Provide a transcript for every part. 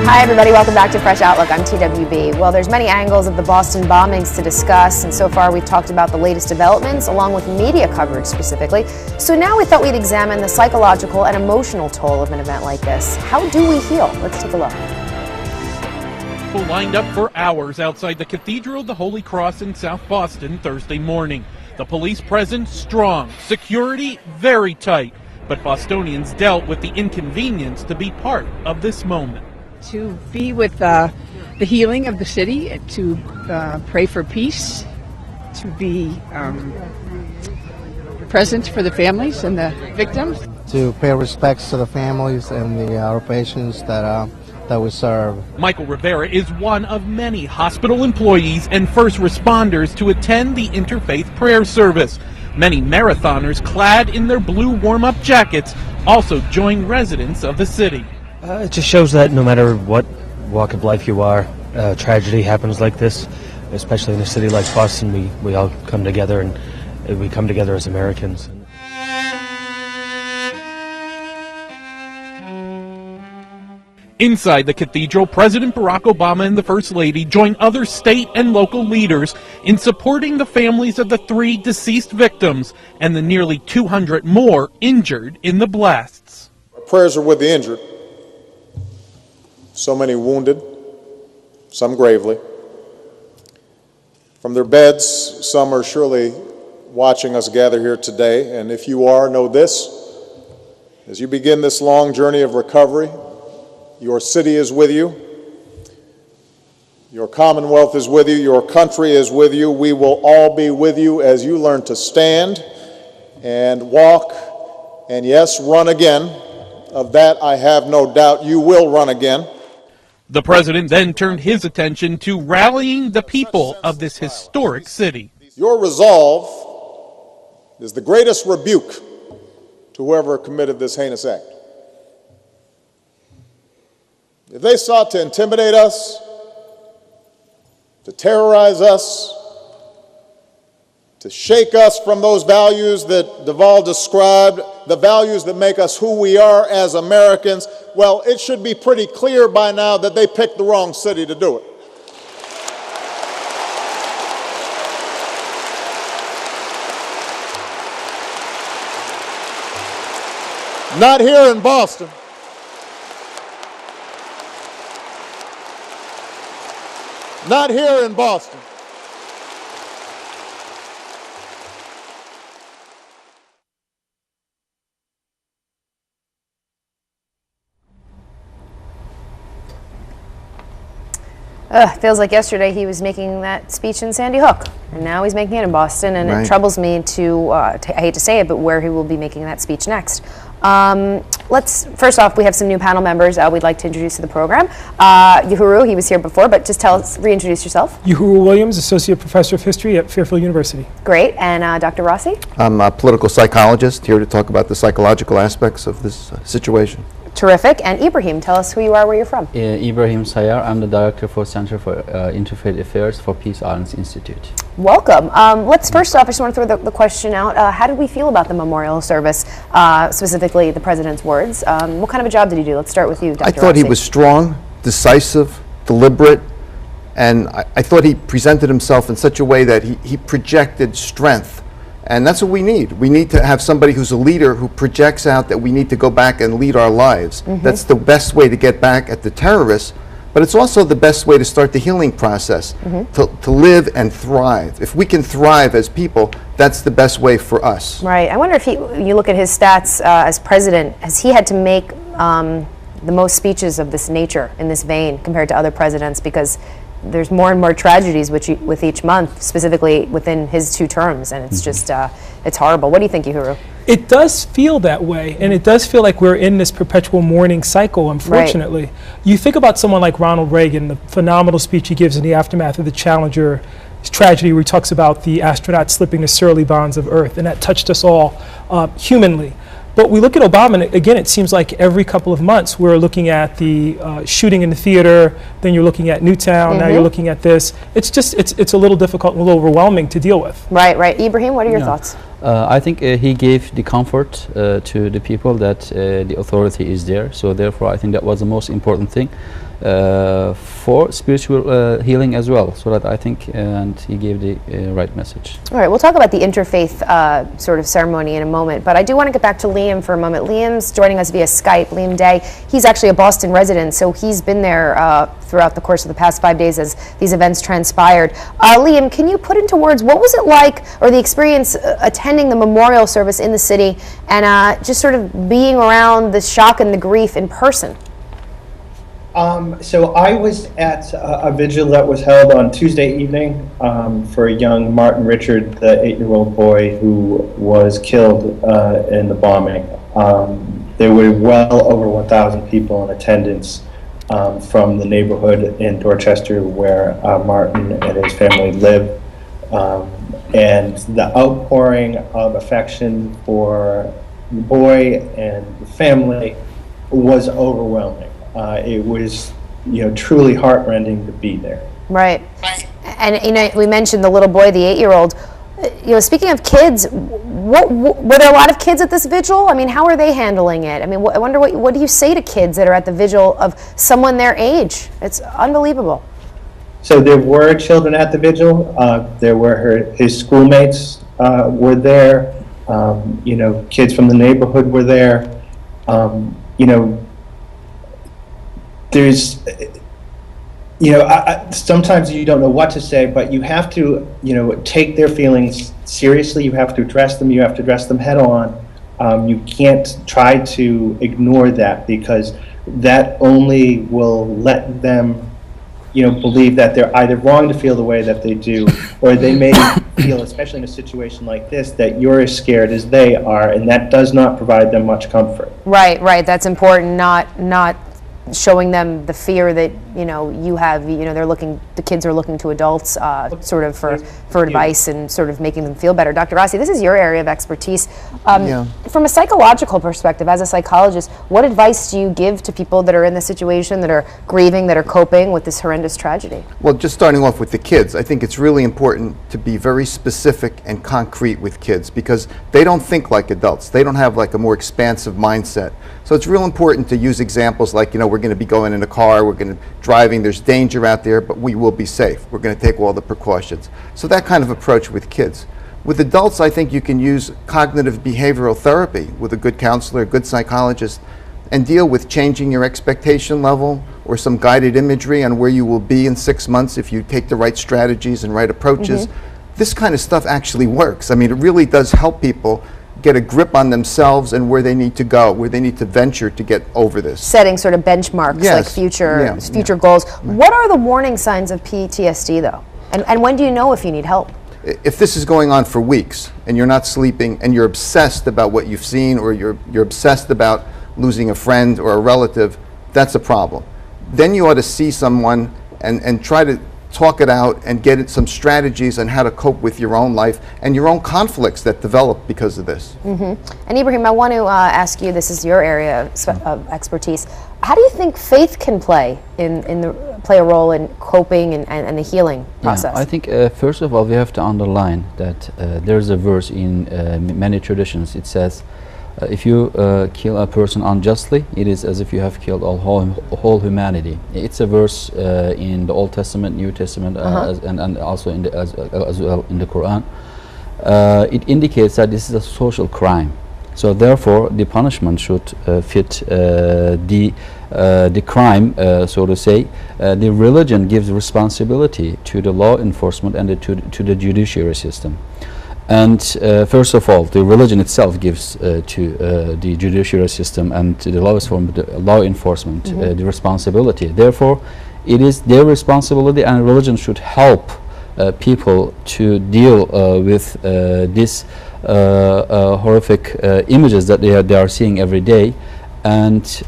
Hi everybody, welcome back to Fresh Outlook. I'm TWB. Well, there's many angles of the Boston bombings to discuss, and so far we've talked about the latest developments along with media coverage specifically. So now we thought we'd examine the psychological and emotional toll of an event like this. How do we heal? Let's take a look. People lined up for hours outside the Cathedral of the Holy Cross in South Boston Thursday morning. The police presence strong, security very tight, but Bostonians dealt with the inconvenience to be part of this moment. To be with the healing of the city, to pray for peace, to be present for the families and the victims. To pay respects to the families and our patients that we serve. Michael Rivera is one of many hospital employees and first responders to attend the interfaith prayer service. Many marathoners clad in their blue warm-up jackets also join residents of the city. It just shows that no matter what walk of life you are, tragedy happens like this, especially in a city like Boston. We all come together, and we come together as Americans. Inside the cathedral, President Barack Obama and the First Lady joined other state and local leaders in supporting the families of the 3 deceased victims and the nearly 200 more injured in the blasts. Our prayers are with the injured. So many wounded, some gravely. From their beds, some are surely watching us gather here today, and if you are, know this: as you begin this long journey of recovery, your city is with you, your Commonwealth is with you, your country is with you. We will all be with you as you learn to stand and walk, and yes, run again. Of that I have no doubt. You will run again. The president then turned his attention to rallying the people of this historic city. Your resolve is the greatest rebuke to whoever committed this heinous act. If they sought to intimidate us, to terrorize us, to shake us from those values that Duvall described, the values that make us who we are as Americans, well, it should be pretty clear by now that they picked the wrong city to do it. Not here in Boston. Not here in Boston. Feels like yesterday he was making that speech in Sandy Hook, and now he's making it in Boston, and It troubles me to, I hate to say it, but where he will be making that speech next. First off, we have some new panel members we'd like to introduce to the program. Uhuru, he was here before, but just reintroduce yourself. Uhuru Williams, Associate Professor of History at Fairfield University. Great, and Dr. Rossi? I'm a political psychologist here to talk about the psychological aspects of this situation. Terrific. And Ibrahim, tell us who you are, where you're from. Ibrahim Sayar. I'm the Director for Center for Interfaith Affairs for Peace Islands Institute. Welcome. Let's first off, I just want to throw the question out. How did we feel about the memorial service, specifically the President's words? What kind of a job did he do? Let's start with you, Dr. I thought Rossi. he was strong, decisive, deliberate, and I thought he presented himself in such a way that he projected strength. And that's what we need. We need to have somebody who's a leader who projects out that we need to go back and lead our lives. Mm-hmm. That's the best way to get back at the terrorists, but it's also the best way to start the healing process, to live and thrive. If we can thrive as people, that's the best way for us. Right. I wonder if you look at his stats as president, has he had to make the most speeches of this nature, in this vein, compared to other presidents? Because there's more and more tragedies with each month, specifically within his 2 terms, and it's just, it's horrible. What do you think, Uhuru? It does feel that way, and it does feel like we're in this perpetual mourning cycle, unfortunately. Right. You think about someone like Ronald Reagan, the phenomenal speech he gives in the aftermath of the Challenger tragedy, where he talks about the astronauts slipping the surly bonds of Earth, and that touched us all humanly. But we look at Obama, and again, it seems like every couple of months we're looking at the shooting in the theater, then you're looking at Newtown, now you're looking at this. It's just, it's a little difficult, a little overwhelming to deal with. Right, right. Ibrahim, what are your thoughts? I think he gave the comfort to the people that the authority is there. So therefore, I think that was the most important thing. for spiritual healing as well. So that I think, and he gave the right message. All right, we'll talk about the interfaith sort of ceremony in a moment, but I do want to get back to Liam for a moment. Liam's joining us via Skype. Liam Day, he's actually a Boston resident, so he's been there throughout the course of the past 5 days as these events transpired. Liam, can you put into words, what was it like, or the experience attending the memorial service in the city and just sort of being around the shock and the grief in person? So I was at a vigil that was held on Tuesday evening for a young Martin Richard, the 8-year-old boy who was killed in the bombing. There were well over 1,000 people in attendance from the neighborhood in Dorchester where Martin and his family live. And the outpouring of affection for the boy and the family was overwhelming. It was, truly heartrending to be there. Right. And, we mentioned the little boy, the 8-year-old. Speaking of kids, were there a lot of kids at this vigil? I mean, how are they handling it? I mean, I wonder what do you say to kids that are at the vigil of someone their age? It's unbelievable. So there were children at the vigil. There were his schoolmates were there. Kids from the neighborhood were there. There's, sometimes you don't know what to say, but you have to, take their feelings seriously. You have to address them. You have to address them head on. You can't try to ignore that, because that only will let them, believe that they're either wrong to feel the way that they do, or they may feel, especially in a situation like this, that you're as scared as they are, and that does not provide them much comfort. Right. That's important. Not showing them the fear that you have. The kids are looking to adults sort of for advice and sort of making them feel better. Dr. Rossi, this is your area of expertise. From a psychological perspective, as a psychologist, what advice do you give to people that are in this situation, that are grieving, that are coping with this horrendous tragedy? Well, just starting off with the kids, I think it's really important to be very specific and concrete with kids, because they don't think like adults. They don't have like a more expansive mindset. So it's real important to use examples like, we're going to be going in a car, we're going to driving, there's danger out there, but we will be safe. We're going to take all the precautions. So that kind of approach with kids. With adults, I think you can use cognitive behavioral therapy with a good counselor, a good psychologist, and deal with changing your expectation level or some guided imagery on where you will be in 6 months if you take the right strategies and right approaches. This kind of stuff actually works. I mean, it really does help people get a grip on themselves and where they need to go, where they need to venture to get over this. Setting sort of benchmarks, like future goals. What are the warning signs of PTSD, though? And when do you know if you need help? If this is going on for weeks and you're not sleeping and you're obsessed about what you've seen, or you're obsessed about losing a friend or a relative, that's a problem. Then you ought to see someone and try to talk it out and get some strategies on how to cope with your own life and your own conflicts that develop because of this. And Ibrahim, I want to ask you, this is your area of expertise. How do you think faith can play a role in coping and the healing process? I think first of all we have to underline that there's a verse in many traditions. It says, if you kill a person unjustly, it is as if you have killed whole humanity. It's a verse in the Old Testament, New Testament, and also as well in the Quran. It indicates that this is a social crime. So therefore, the punishment should fit the crime, so to say. The religion gives responsibility to the law enforcement and to the judiciary system. And first of all, the religion itself gives to the judiciary system and to the law enforcement the responsibility. Therefore, it is their responsibility, and religion should help people to deal with these horrific images that they are seeing every day, and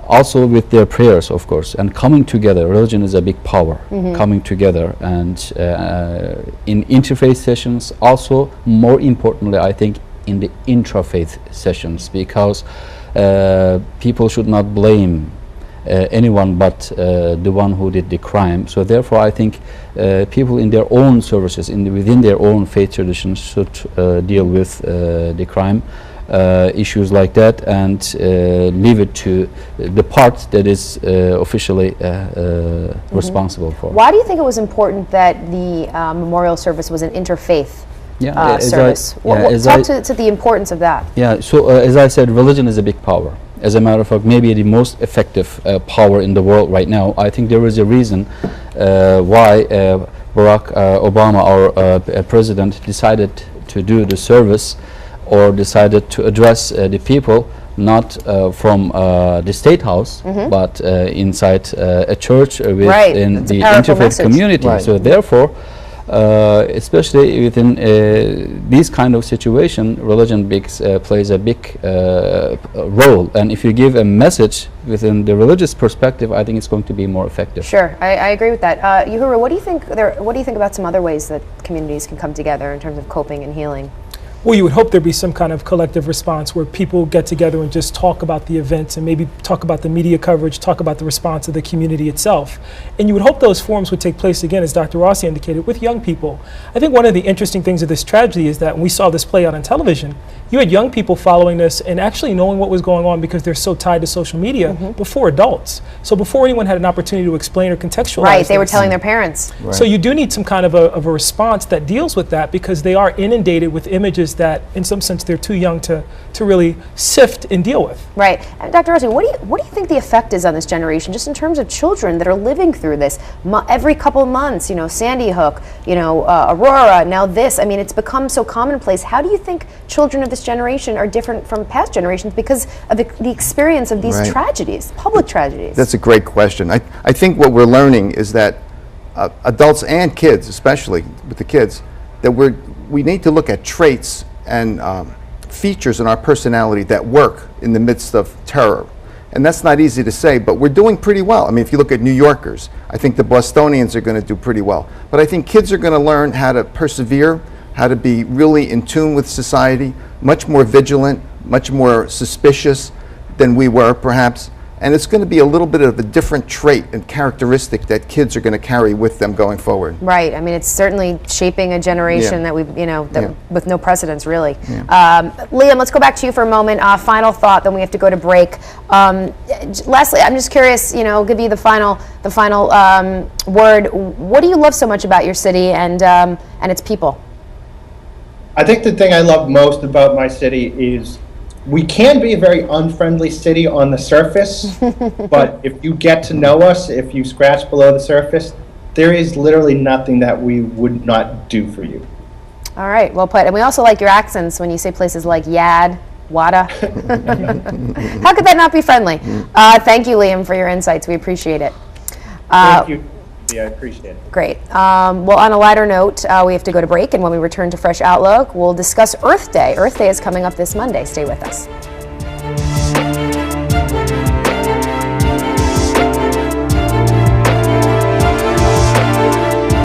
also with their prayers, of course, and coming together. Religion is a big power, coming together, and in interfaith sessions, also more importantly, I think, in the intrafaith sessions, because people should not blame anyone but the one who did the crime. So therefore, I think people in their own services, within their own faith traditions, should deal with the crime. issues like that and leave it to the part that is officially responsible for. Why do you think it was important that the memorial service was an interfaith service? Talk to the importance of that. Yeah, so as I said, religion is a big power. As a matter of fact, maybe the most effective power in the world right now. I think there is a reason why Barack Obama, our president, decided to do the service or decided to address the people not from the State House, but inside a church within the interfaith community. Right. So therefore, especially within these kind of situation, religion plays a big role. And if you give a message within the religious perspective, I think it's going to be more effective. Sure, I agree with that. Uhuru, what do you think? What do you think about some other ways that communities can come together in terms of coping and healing? Well, you would hope there'd be some kind of collective response where people get together and just talk about the events and maybe talk about the media coverage, talk about the response of the community itself. And you would hope those forums would take place, again, as Dr. Rossi indicated, with young people. I think one of the interesting things of this tragedy is that when we saw this play out on television, you had young people following this and actually knowing what was going on because they're so tied to social media before adults. So before anyone had an opportunity to explain or contextualize Right, they were telling their parents. Right. So you do need some kind of a response that deals with that because they are inundated with images that in some sense they're too young to really sift and deal with. Right. And Dr. Rossi, what do you think the effect is on this generation, just in terms of children that are living through this every couple of months, you know, Sandy Hook, you know, Aurora, now this, I mean, it's become so commonplace. How do you think children of this generation are different from past generations because of the experience of these tragedies, public tragedies? That's a great question. I think what we're learning is that adults and kids, especially with the kids, that we need to look at traits and features in our personality that work in the midst of terror. And that's not easy to say, but we're doing pretty well. I mean, if you look at New Yorkers, I think the Bostonians are going to do pretty well. But I think kids are going to learn how to persevere, how to be really in tune with society, much more vigilant, much more suspicious than we were, perhaps. And it's going to be a little bit of a different trait and characteristic that kids are going to carry with them going forward. Right. I mean, it's certainly shaping a generation that we've, you know, with no precedence, really. Liam, let's go back to you for a moment. Final thought, then we have to go to break. Lastly, I'm just curious, you know, I'll give you the final word. What do you love so much about your city and its people? I think the thing I love most about my city is we can be a very unfriendly city on the surface, but if you get to know us, if you scratch below the surface, there is literally nothing that we would not do for you. All right, well put. And we also like your accents when you say places like Yad, Wada. How could that not be friendly? Thank you, Liam, for your insights. We appreciate it. Thank you. Yeah, I appreciate it. Great. Well, on a lighter note, we have to go to break, and when we return to Fresh Outlook, we'll discuss Earth Day. Earth Day is coming up this Monday. Stay with us.